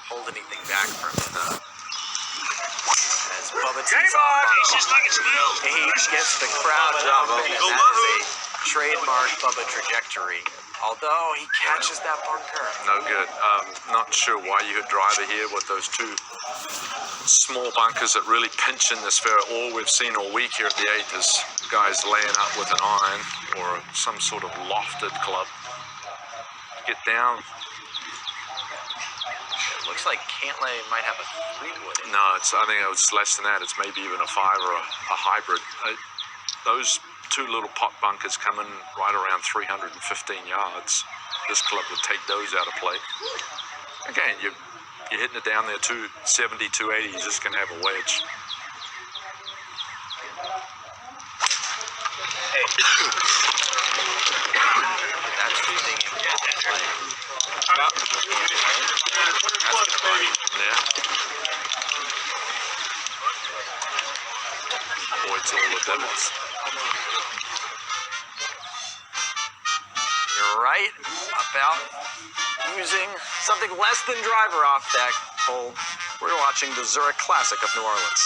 hold anything back from him. As Bubba tees off, he gets the crowd jumping, and that is a trademark Bubba trajectory. Although he catches that bunker. No good. Not sure why you hit driver here with those two small bunkers that really pinch in this fairway. All we've seen all week here at the 8 is guys laying up with an iron or some sort of lofted club. Get down. It looks like Cantlay might have a 3-wood. No, I think it's less than that. It's maybe even a 5 or a hybrid. Those two little pot bunkers come in right around 315 yards. This club would take those out of play. Again, you're hitting it down there 270, 280. You're just going to have a wedge. That's the thing. Yeah. Avoids all the divots. You're right about using something less than driver off that hole. We're watching the Zurich Classic of New Orleans.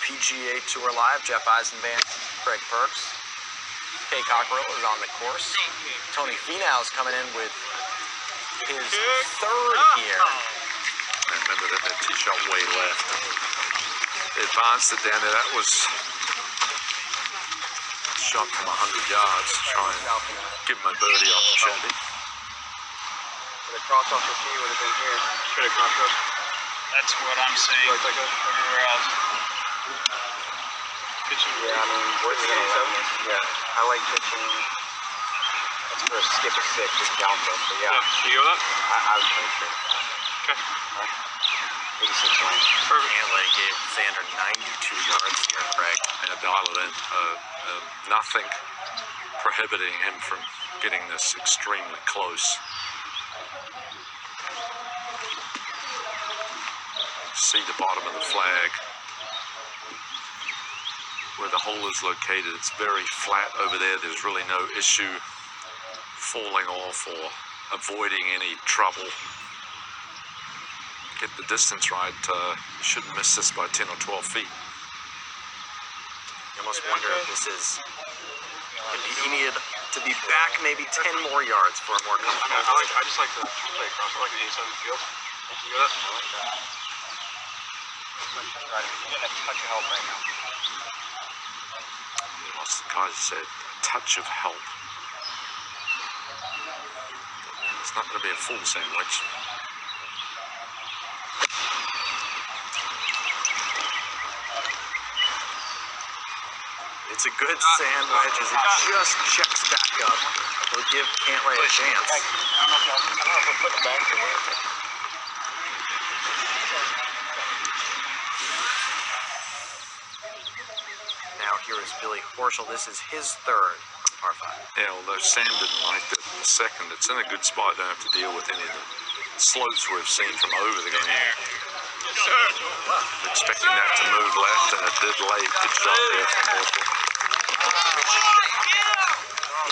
PGA Tour Live, Jeff Eisenband, Craig Perks. Kay Cockrell is on the course. Tony Finau's coming in with his 3rd here. And remember that tee shot way left. They advanced it down there. That was a shot from 100 yards to try and give him a birdie opportunity. The cross off the tee would have been here. Should have crossed up. That's what I'm saying. Like that. Everywhere else. Pitching. Yeah, I mean, where's he gonna run this? Yeah, I like pitching. That's for a skip a 6, just down throw. But yeah. You go with that? I would play straight. Okay. 86 lane. Perfect. Cantlay gave Xander 92 yards here, Craig. And dial it in. Nothing prohibiting him from getting this extremely close. See the bottom of the flag. Where the hole is located, it's very flat over there. There's really no issue falling off or avoiding any trouble. Get the distance right. You shouldn't miss this by 10 or 12 feet. You almost wonder if this is, if he needed to be back maybe 10 more yards for a more comfortable. I just like to play across. I like the inside of the field. You got it? I like that. You're getting a touch of help right now. What's the guy said? A touch of help. It's not going to be a full sandwich. It's a good sandwich as it just checks back up. It'll give Cantlay a chance. I don't know if we'll put it back or where. Now here is Billy Horschel. This is his 3rd par 5. Yeah, although Sam didn't like it in the 2nd, it's in a good spot. Don't have to deal with any of the slopes we've seen from over the green. Expecting that to move left, and it did late. Good shot there from Horschel.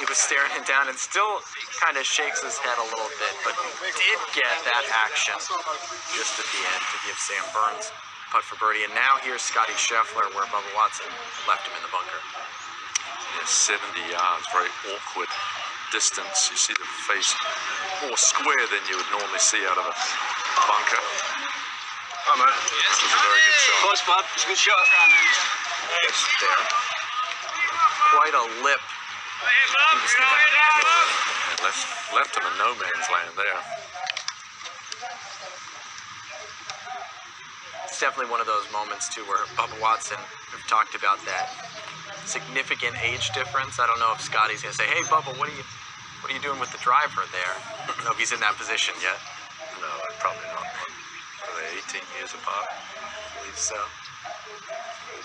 He was staring it down and still kind of shakes his head a little bit, but did get that action just at the end to give Sam Burns putt for birdie. And now here's Scotty Scheffler where Bubba Watson left him in the bunker. Yeah, 70 yards, very awkward distance. You see the face more square than you would normally see out of a bunker. Oh, man. This was a very good shot. Close, bud. It's a good shot. It's there. Quite a lip. And left him in no man's land there. It's definitely one of those moments too where Bubba Watson, we've talked about that significant age difference. I don't know if Scotty's gonna say, "Hey Bubba, what are you doing with the driver there?" I don't know if he's in that position yet. No, probably not. Are they 18 years apart? I believe so.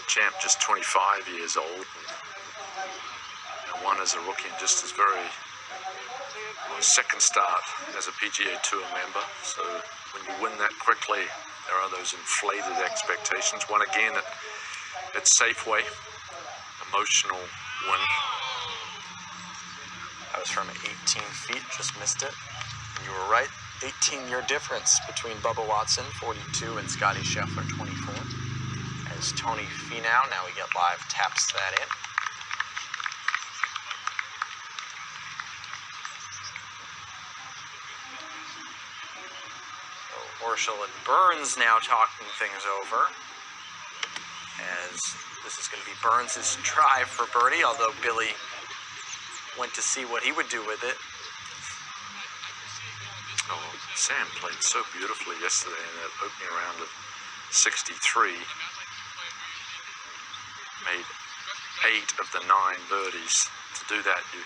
Champ just 25 years old. And one as a rookie and just his very 2nd start as a PGA Tour member. So when you win that quickly, there are those inflated expectations. One again at Safeway. emotional win. That was from 18 feet, just missed it. And you were right, 18-year difference between Bubba Watson, 42, and Scotty Scheffler, 24. As Tony Finau, now we get live, taps that in. So Horschel and Burns now talking things over, as this is going to be Burns' drive for birdie, although Billy went to see what he would do with it. Oh, Sam played so beautifully yesterday in that opening round of 63. Made 8 of the 9 birdies. To do that, you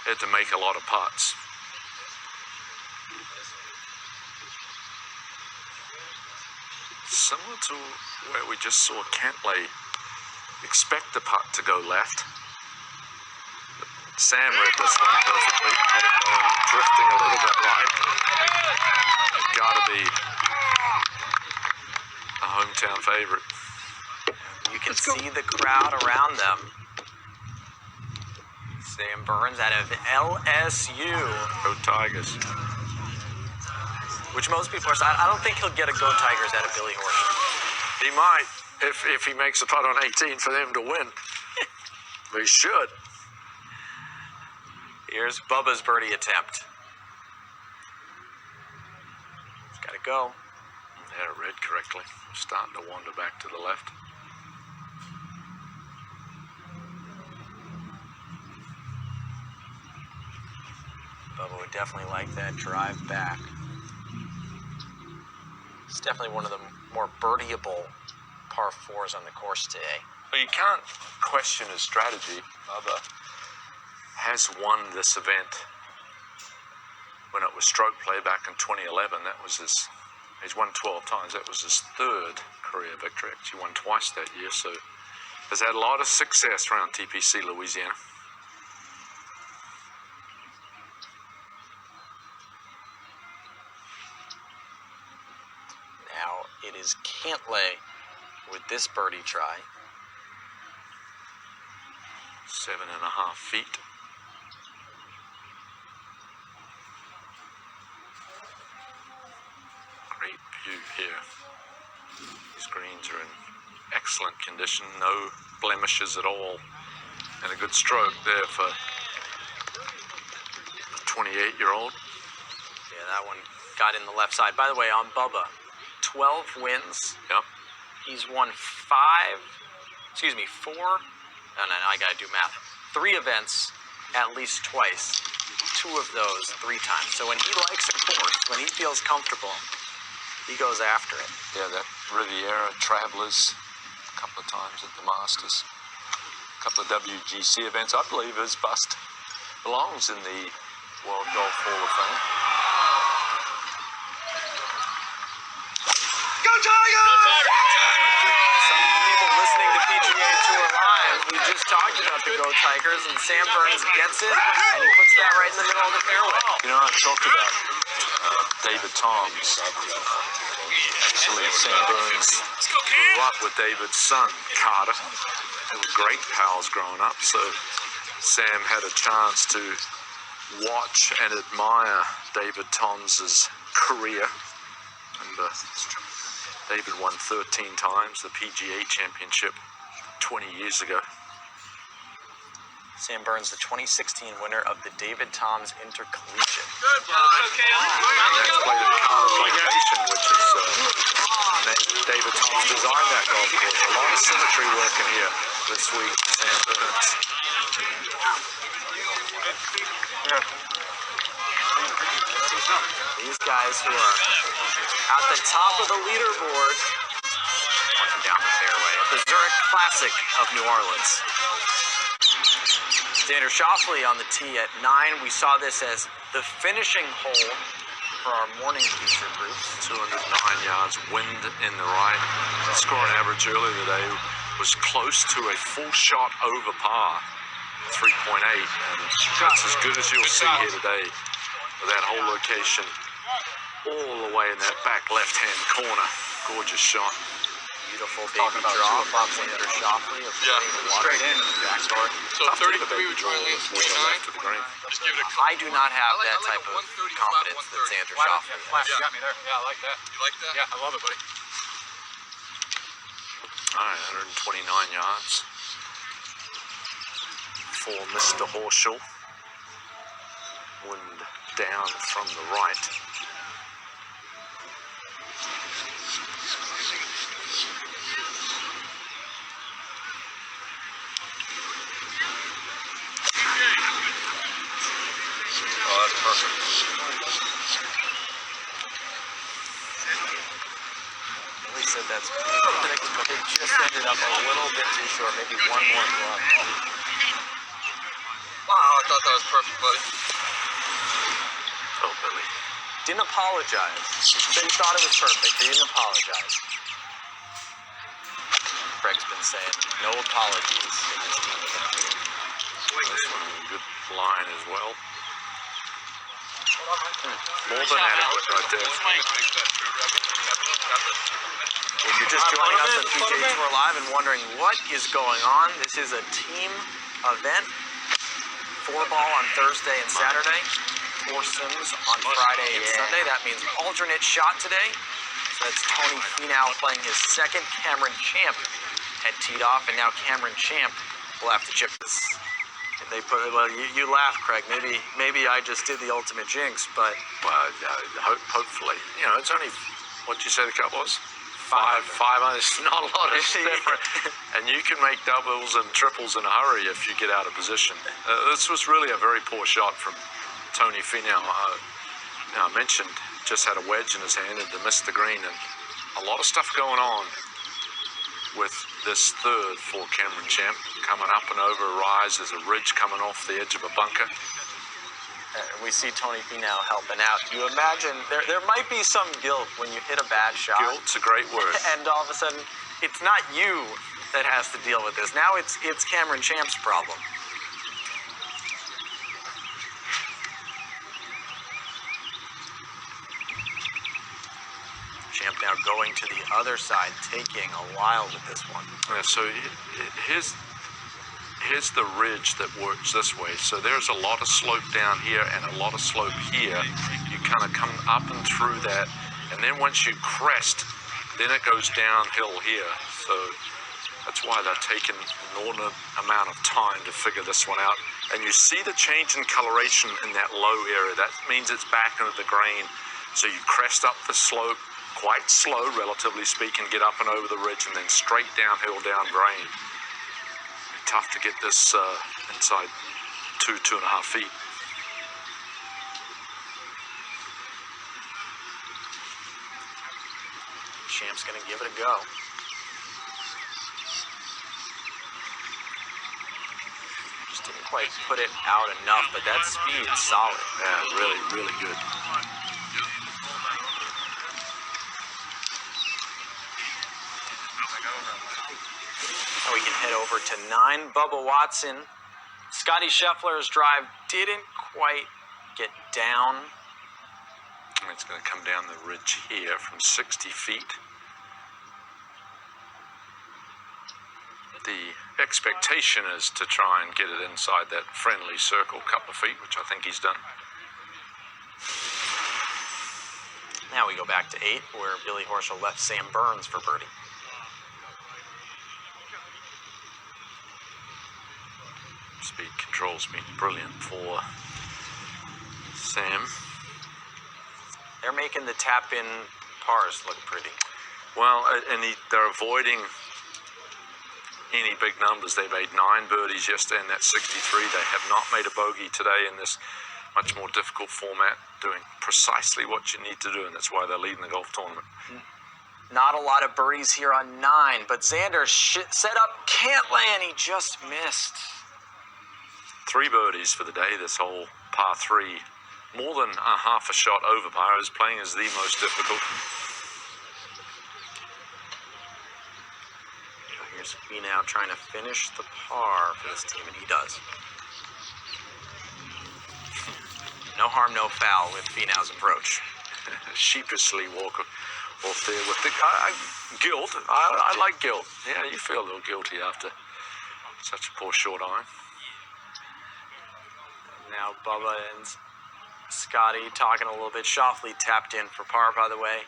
had to make a lot of putts. Similar to where we just saw Cantlay expect the putt to go left. But Sam read this one perfectly, had it going drifting a little bit right. Gotta be a hometown favorite. You can see the crowd around them. Sam Burns out of LSU. Go Tigers. Which most people are saying, I don't think he'll get a Go Tigers out of Billy Horschel. He might, if he makes a putt on 18 for them to win. But he should. Here's Bubba's birdie attempt. It's got to go. Yeah, read correctly. Starting to wander back to the left. Bubba would definitely like that drive back. It's definitely one of the more birdieable par 4s on the course today. Well, you can't question his strategy. Bubba has won this event. When it was stroke play back in 2011, that was he's won 12 times. That was his 3rd career victory. Actually won twice that year, so has had a lot of success around TPC Louisiana. Now it is Cantlay with this birdie try. 7.5 feet. Great view here. These greens are in excellent condition, no blemishes at all, and a good stroke there for the 28-year-old. Yeah, that one got in the left side. By the way, on Bubba, 12 wins. Yep. He's won 4. No, I gotta do math. 3 events at least twice. 2 of those 3 times. So when he likes a course, when he feels comfortable, he goes after it. Yeah, that Riviera Travelers, a couple of times at the Masters, a couple of WGC events. I believe his bust belongs in the World Golf Hall of Fame. Go Tigers! Some people listening to PGA Tour Live, we just talked about the Go Tigers, and Sam Burns gets it, and he puts that right in the middle of the fairway. You know, I talked about David Toms. Actually, Sam Burns grew up with David's son, Carter. They were great pals growing up, so Sam had a chance to watch and admire David Toms' career. And David won 13 times the PGA Championship 20 years ago. Sam Burns, the 2016 winner of the David Toms Intercollegiate. That's played at Carter Plantation, which is named David Toms designed that golf course. A lot of symmetry working here this week, Sam Burns. These guys who are at the top of the leaderboard, walking down the fairway at the Zurich Classic of New Orleans. Xander Schauffele on the tee at 9. We saw this as the finishing hole for our morning feature group. 209 yards, wind in the right. Scoring average earlier today was close to a full shot over par, 3.8. And that's as good as you'll see here today with that whole location all the way in that back left-hand corner. Gorgeous shot. Beautiful baby draw from Xander Schauffele of the water. Straight in. Backdoor. So 33 would try and land Way to the 29. left of the green. Just give it a I do not have that I like type a of 130 confidence flat that Xander 130. Schauffele has. You got me there. Yeah, I like that. You like that? Yeah, I love it, buddy. All right, 129 yards for Mr. Horschel. Wind down from the right. Oh, that's perfect. Billy said that's perfect, but it just ended up a little bit too short. Maybe one more glove. Wow, I thought that was perfect, buddy. Oh, Billy. Didn't apologize. Said he thought it was perfect. He didn't apologize. Craig's been saying no apologies in this team event. This one a good line as well. More than adequate right there. If you're just joining us on PGA Tour Live and wondering what is going on, this is a team event. 4-ball on Thursday and Saturday. Foursomes on Friday and Sunday. That means alternate shot today. So that's Tony Finau playing his second. Cameron Champ had teed off, and now Cameron Champ will have to chip this. If they put, well, you laugh, Craig. Maybe I just did the ultimate jinx, but Well, hopefully. You know, it's only, what'd you say the cut was? Five. It's not a lot of different. And you can make doubles and triples in a hurry if you get out of position. This was really a very poor shot from Tony Finau. I mentioned just had a wedge in his hand and missed the green, and a lot of stuff going on with this third for Cameron Champ. Coming up and over a rise, there's a ridge coming off the edge of a bunker. we see Tony Finau helping out. You imagine there might be some guilt when you hit a bad shot. Guilt's a great word. And all of a sudden, it's not you that has to deal with this. Now it's Cameron Champ's problem. Champ now going to the other side, taking a while with this one. Yeah, so here's the ridge that works this way. So there's a lot of slope down here and a lot of slope here. You kind of come up and through that, and then once you crest, then it goes downhill here. So that's why they're taking an inordinate amount of time to figure this one out. And you see the change in coloration in that low area. That means it's back into the grain. So you crest up the slope, quite slow, relatively speaking, get up and over the ridge, and then straight downhill down grain. Be tough to get this inside 2.5 feet. Champ's gonna give it a go. Just didn't quite put it out enough, but that speed's solid. Yeah, really, really good. Now we can head over to 9. Bubba Watson. Scotty Scheffler's drive didn't quite get down. It's going to come down the ridge here from 60 feet. The expectation is to try and get it inside that friendly circle, couple of feet, which I think he's done. Now we go back to 8, where Billy Horschel left Sam Burns for birdie. Speed control's been brilliant for Sam. They're making the tap-in pars look pretty. Well, and they're avoiding any big numbers. They made 9 birdies yesterday in that 63. They have not made a bogey today in this much more difficult format, doing precisely what you need to do, and that's why they're leading the golf tournament. Not a lot of birdies here on 9, but Xander set up, can't land, he just missed. 3 birdies for the day, this whole par 3. More than a half a shot over par. His playing is the most difficult. Here's Finau trying to finish the par for this team, and he does. No harm, no foul with Finau's approach. Sheepishly off there with the guilt. I like guilt. Yeah, you feel a little guilty after such a poor short iron. Now Bubba and Scotty talking a little bit. Shoffley tapped in for par, by the way.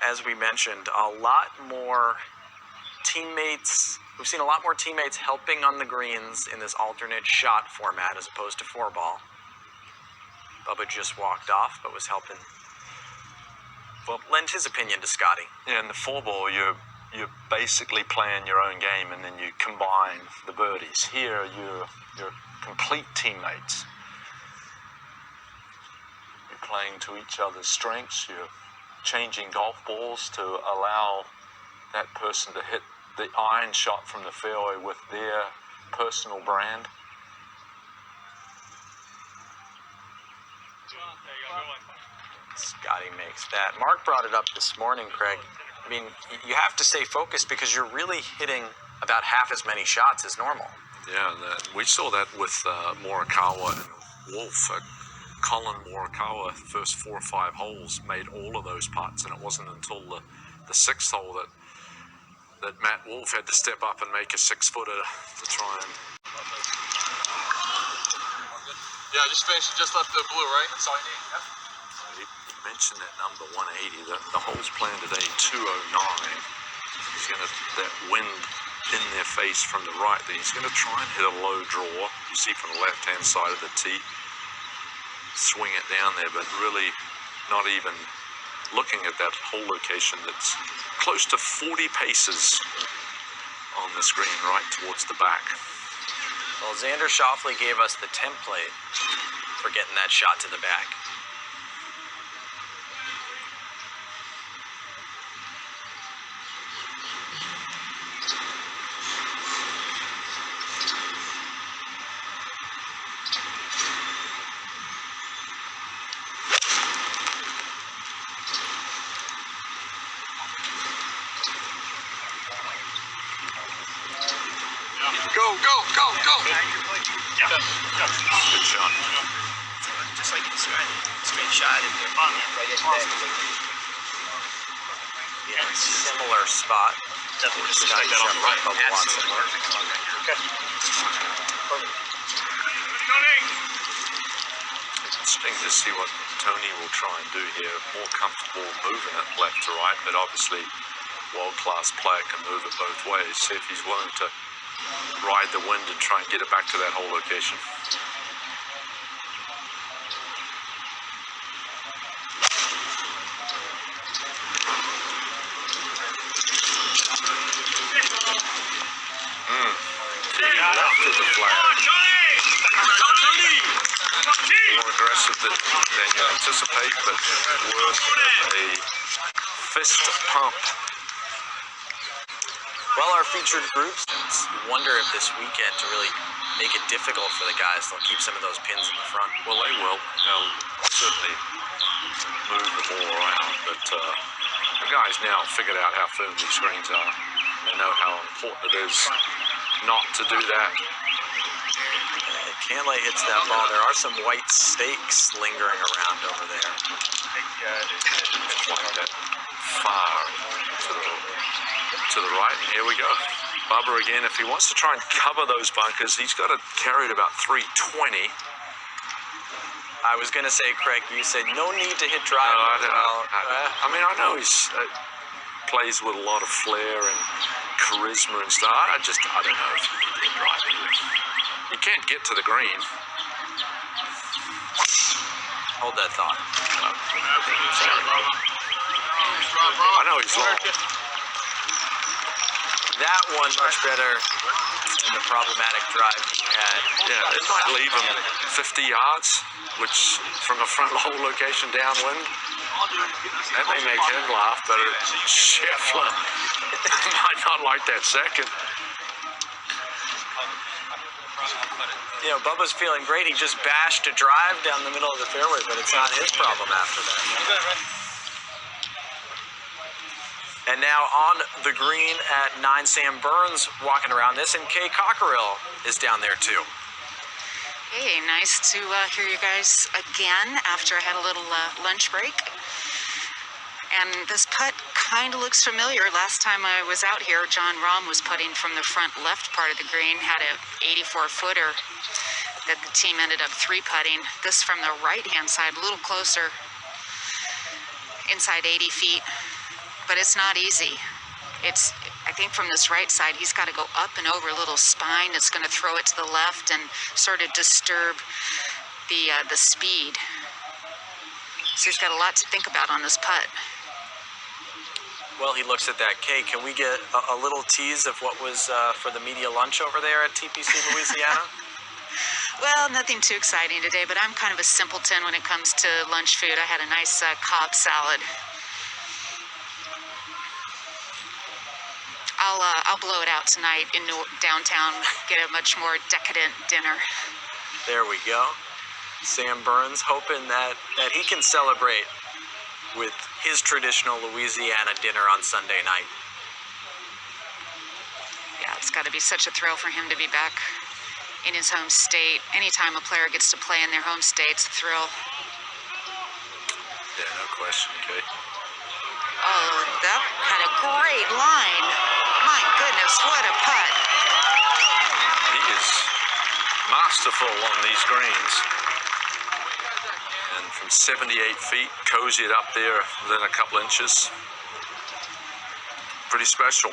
As we mentioned, a lot more teammates. We've seen a lot more teammates helping on the greens in this alternate shot format as opposed to 4-ball. Bubba just walked off, but was helping. Well, lend his opinion to Scotty. Yeah, in the 4-ball, you're basically playing your own game, and then you combine the birdies. Here, you're complete teammates. You're playing to each other's strengths. You're changing golf balls to allow that person to hit the iron shot from the fairway with their personal brand. Scotty makes that. Mark brought it up this morning, Craig. I mean, you have to stay focused because you're really hitting about half as many shots as normal. Yeah, we saw that with Morikawa and Wolf. Colin Morikawa, the first 4 or 5 holes, made all of those putts, and it wasn't until the 6th hole that Matt Wolf had to step up and make a 6-footer to try and... Yeah, just finished. Just left the blue, right? That's all you need. Yep. You mentioned that number 180. The hole's planned today 209. He's going to that wind in their face from the right. Then he's going to try and hit a low draw. You see from the left-hand side of the tee. Swing it down there, but really not even looking at that hole location that's close to 40 paces on the screen right towards the back. Well, Xander Shoffley gave us the template for getting that shot to the back. Go. Good shot. Just like a straight shot in there. Right at that. Yeah, similar spot. Definitely just Scotty like that on the Scheffler, right. Bubba Watson. Okay. Interesting to see what Tony will try and do here. More comfortable moving it left to right, but obviously world-class player can move it both ways. See if he's willing to ride the wind and try and get it back to that hole location. Left of the flag. More aggressive than you anticipate, but worth a fist pump. Well, our featured groups wonder if this weekend to really make it difficult for the guys, they'll keep some of those pins in the front. Well, they will. They'll certainly move them all around, but the guys now figured out how firm these screens are. They know how important it is not to do that. Cantlay hits that ball. There are some white stakes lingering around over there. Quite that far to the right, and here we go. Bubba again, if he wants to try and cover those bunkers, he's got to carry it about 320. I was going to say, Craig, you said no need to hit drive. I mean, I know he's plays with a lot of flair and charisma and stuff. I don't know if he can hit drive. You can't get to the green. Hold that thought. I know he's long. That one much better than the problematic drive he had. Yeah, it might leave him 50 yards, which from a front hole location downwind, that may make him laugh, but Scheffler might not like that second. You know, Bubba's feeling great. He just bashed a drive down the middle of the fairway, but it's not his problem after that. And now on the green at 9, Sam Burns walking around this, and Kay Cockerill is down there too. Hey, nice to hear you guys again after I had a little lunch break. And this putt kind of looks familiar. Last time I was out here, John Rahm was putting from the front left part of the green, had a 84-footer that the team ended up 3-putting. This from the right-hand side, a little closer, inside 80 feet, but it's not easy. I think from this right side, he's got to go up and over a little spine that's going to throw it to the left and sort of disturb the speed. So he's got a lot to think about on this putt. Well, he looks at that cake. Can we get a little tease of what was for the media lunch over there at TPC Louisiana? Well, nothing too exciting today, but I'm kind of a simpleton when it comes to lunch food. I had a nice Cobb salad. I'll blow it out tonight in downtown, get a much more decadent dinner. There we go. Sam Burns hoping that he can celebrate with his traditional Louisiana dinner on Sunday night. Yeah, it's got to be such a thrill for him to be back in his home state. Anytime a player gets to play in their home state, it's a thrill. Yeah, no question, Kate. Oh, that had a great line. My goodness, what a putt. He is masterful on these greens. And from 78 feet, cozy it up there within a couple inches. Pretty special.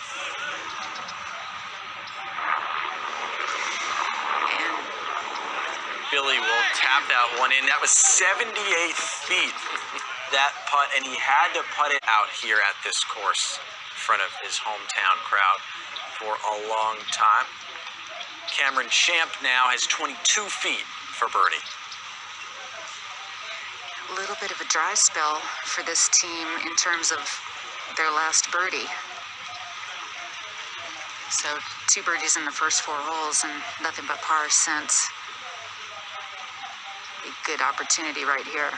Billy will tap that one in. That was 78 feet, that putt, and he had to putt it out here at this course in front of his hometown crowd for a long time. Cameron Champ now has 22 feet for birdie. A little bit of a dry spell for this team in terms of their last birdie. So 2 birdies in the first 4 holes and nothing but par since. A good opportunity right here.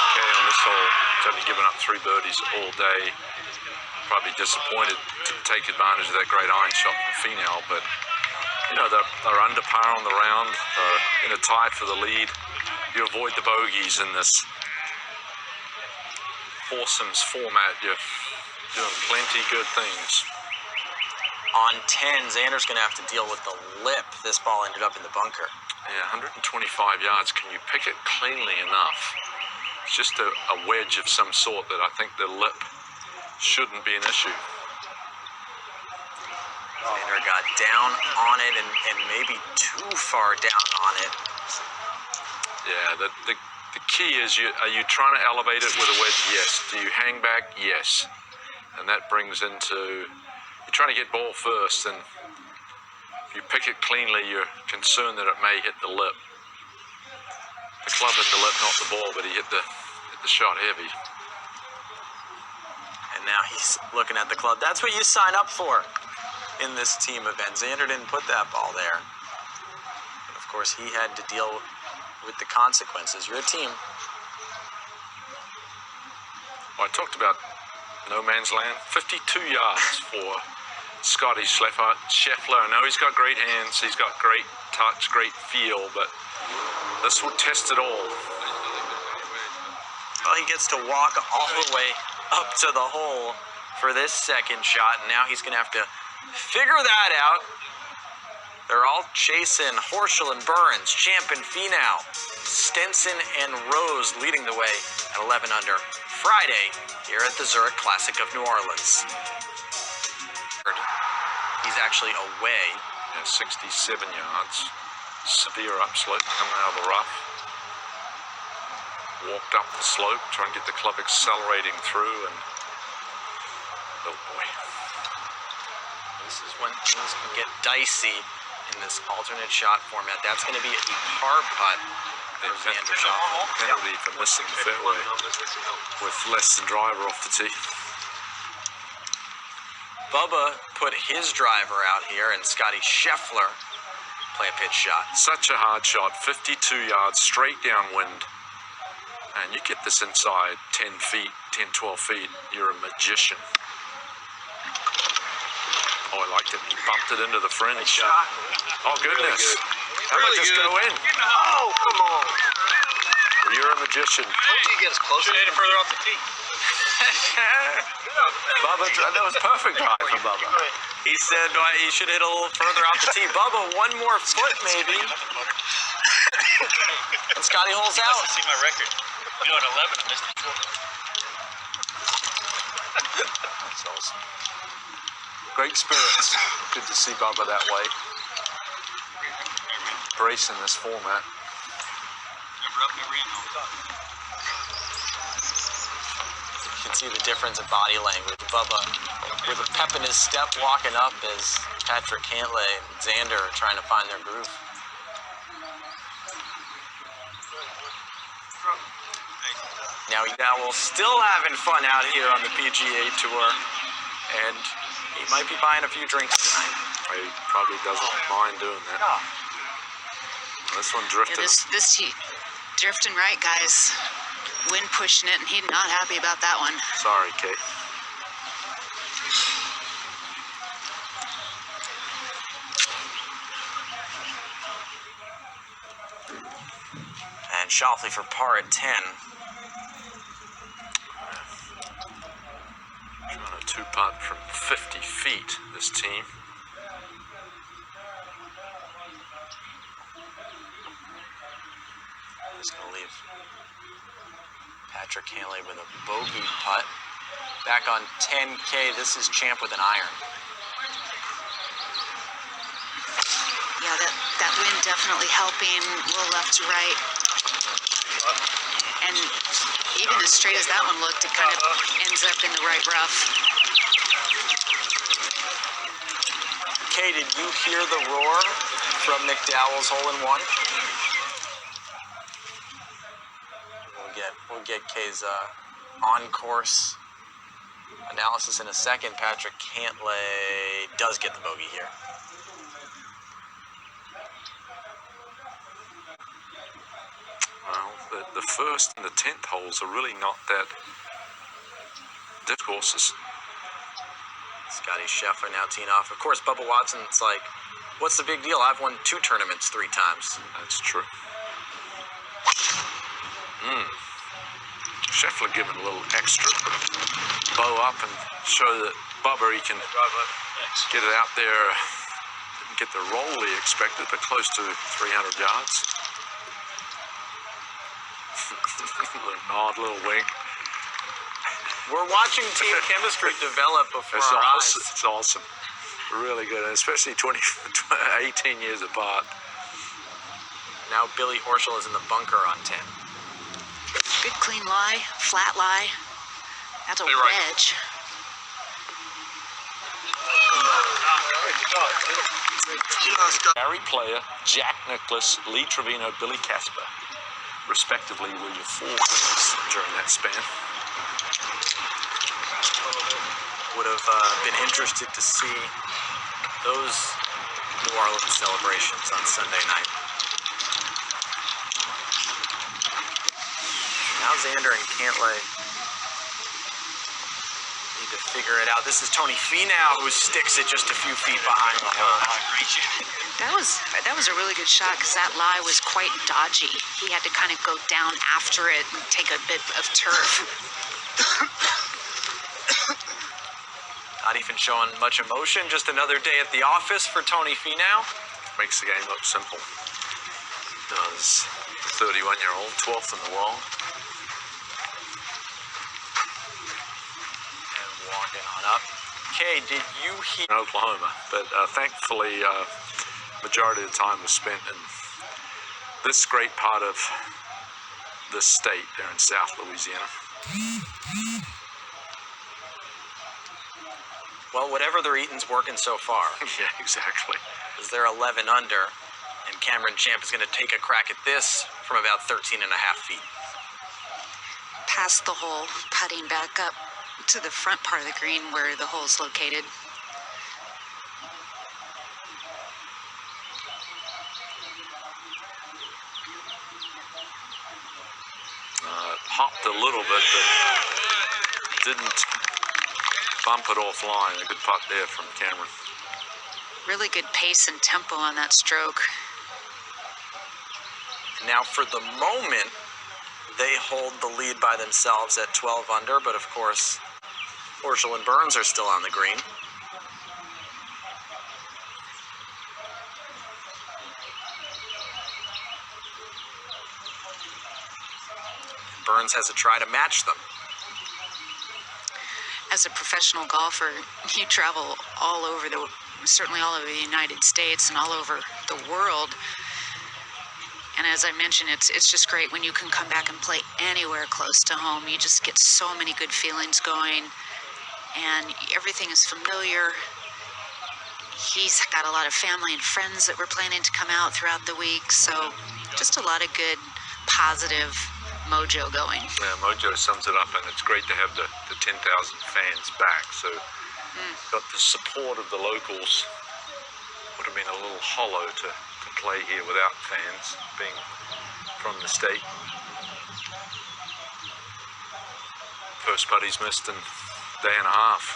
Okay, on this hole, he's only given up 3 birdies all day. Probably disappointed to take advantage of that great iron shot from Finau, but you know, they're under par on the round. They're in a tie for the lead. You avoid the bogeys in this foursomes format. You're doing plenty good things. On 10, Xander's going to have to deal with the lip. This ball ended up in the bunker. Yeah, 125 yards. Can you pick it cleanly enough? It's just a wedge of some sort that I think the lip shouldn't be an issue. Xander got down on it and maybe too far down on it. Yeah, the key is, are you trying to elevate it with a wedge? Yes. Do you hang back? Yes. And that brings into, you're trying to get ball first, and if you pick it cleanly, you're concerned that it may hit the lip. The club hit the lip, not the ball, but he hit the shot heavy. And now he's looking at the club. That's what you sign up for in this team event. Xander didn't put that ball there. But of course, he had to deal with the consequences. Your team. Well, I talked about no man's land. 52 yards for Scotty Scheffler. I know he's got great hands, he's got great touch, great feel, but this will test it all. Well, he gets to walk all the way up to the hole for this second shot, and now he's going to have to figure that out. They're all chasing Horschel and Burns, Champ and Finau, Stenson and Rose leading the way at 11 under. Friday here at the Zurich Classic of New Orleans. He's actually away. Yeah, 67 yards. Severe upslope coming out of the rough. Walked up the slope, trying to get the club accelerating through, and oh boy. This is when things can get dicey in this alternate shot format. That's going to be a par putt for Xander Schauffele. Penalty for missing the fairway with less than driver off the tee. Bubba put his driver out here, and Scotty Scheffler play a pitch shot. Such a hard shot, 52 yards straight downwind. And you get this inside 10 feet, 10, 12 feet, you're a magician. Oh, I liked it. He bumped it into the fringe. Shot. Oh, goodness. How about just go in? Oh, come on. You're a magician. Once you get us closer. Should hit it further off the tee. Bubba, that was perfect drive for Bubba. He said he should hit a little further off the tee. Bubba, one more foot maybe. And Scotty holes out. See my record. You know, at 11, I missed it. That's awesome. Great spirits. Good to see Bubba that way. Embracing this format. Never up, never in. You can see the difference in body language. Bubba with a pep in his step walking up as Patrick Cantlay and Xander are trying to find their groove. Now we're still having fun out here on the PGA Tour, and he might be buying a few drinks tonight. He probably doesn't mind doing that. This one drifted. Yeah, this drifting right, guys. Wind pushing it, and he's not happy about that one. Sorry, Kate. And Shoffley for par at 10. Trying a two-putt from 50 feet, this team. Just gonna leave Patrick Cantlay with a bogey putt. Back on 10K, this is Champ with an iron. Yeah, that wind definitely helping a little left to right. And even as straight as that one looked, it kind of ends up in the right rough. Kay, did you hear the roar from McDowell's hole-in-one? We'll get Kay's on-course analysis in a second. Patrick Cantlay does get the bogey here. Well, the first and the 10th holes are really not that difficult courses. Scotty Scheffler now teeing off. Of course, Bubba Watson's like, what's the big deal? I've won 2 tournaments 3 times. That's true. Scheffler giving a little extra. Bow up and show that Bubba, he can get it out there. Didn't get the roll he expected, but close to 300 yards. Little nod, little wink. We're watching team chemistry develop before It's our awesome. eyes. It's awesome. Really good, and especially 18 years apart. Now Billy Horschel is in the bunker on 10. Good clean lie, flat lie. That's a Hey, right. wedge. Gary Player, Jack Nicklaus, Lee Trevino, Billy Casper, respectively, were your 4 winners during that span. Would have been interested to see those New Orleans celebrations on Sunday night. Now Xander and Cantlay need to figure it out. This is Tony Finau who sticks it just a few feet behind the hole. That was a really good shot because that lie was quite dodgy. He had to kind of go down after it and take a bit of turf. Not even showing much emotion. Just another day at the office for Tony Finau. Makes the game look simple. Does the 31-year-old, 12th in the world. And walking on up. Kay, did you hear? In Oklahoma, but thankfully, majority of the time was spent in this great part of the state there in South Louisiana. Well, whatever they're eating's working so far. Yeah, exactly. As they're 11 under, and Cameron Champ is going to take a crack at this from about 13 and a half feet. Past the hole, putting back up to the front part of the green where the hole's located. Hopped a little bit, but didn't bump it offline. A good putt there from Cameron. Really good pace and tempo on that stroke. Now for the moment, they hold the lead by themselves at 12 under, but of course, Horschel and Burns are still on the green. Burns has a try to match them. As a professional golfer, you travel all over certainly all over the United States and all over the world. And as I mentioned, it's just great when you can come back and play anywhere close to home. You just get so many good feelings going, and everything is familiar. He's got a lot of family and friends that were planning to come out throughout the week, so just a lot of good, positive mojo going. Yeah, mojo sums it up, and it's great to have the 10,000 fans back. So got the support of the locals. Would have been a little hollow to play here without fans being from the state. First putt he's missed in a day and a half.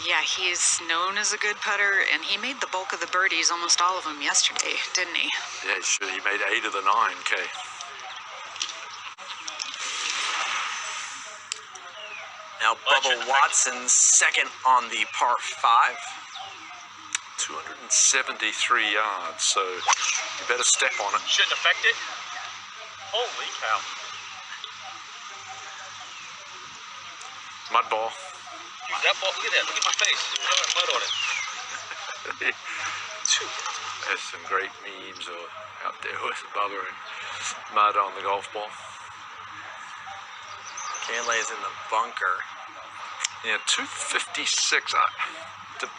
Yeah, he's known as a good putter, and he made the bulk of the birdies, almost all of them, yesterday, didn't he? Yeah, sure. He made 8 of the 9, Kay. Now Bubba Watson second on the par 5. 273 yards, so you better step on it. Shouldn't affect it. Holy cow. Mud ball. Dude, that ball, look at that. Look at my face. There's all that mud on it. There's some great memes out there with Bubba and mud on the golf ball. Cantley's in the bunker. Yeah, 256. It's a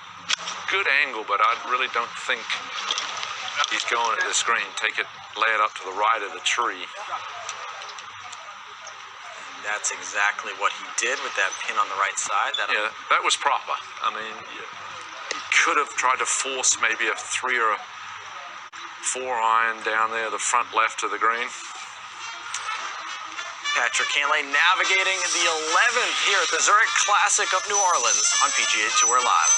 good angle, but I really don't think he's going at this green. Lay it up to the right of the tree. That's exactly what he did with that pin on the right side. Yeah, that was proper. I mean, he could have tried to force maybe a 3 or a 4 iron down there, the front left of the green. Patrick Cantley navigating the 11th here at the Zurich Classic of New Orleans on PGA Tour Live.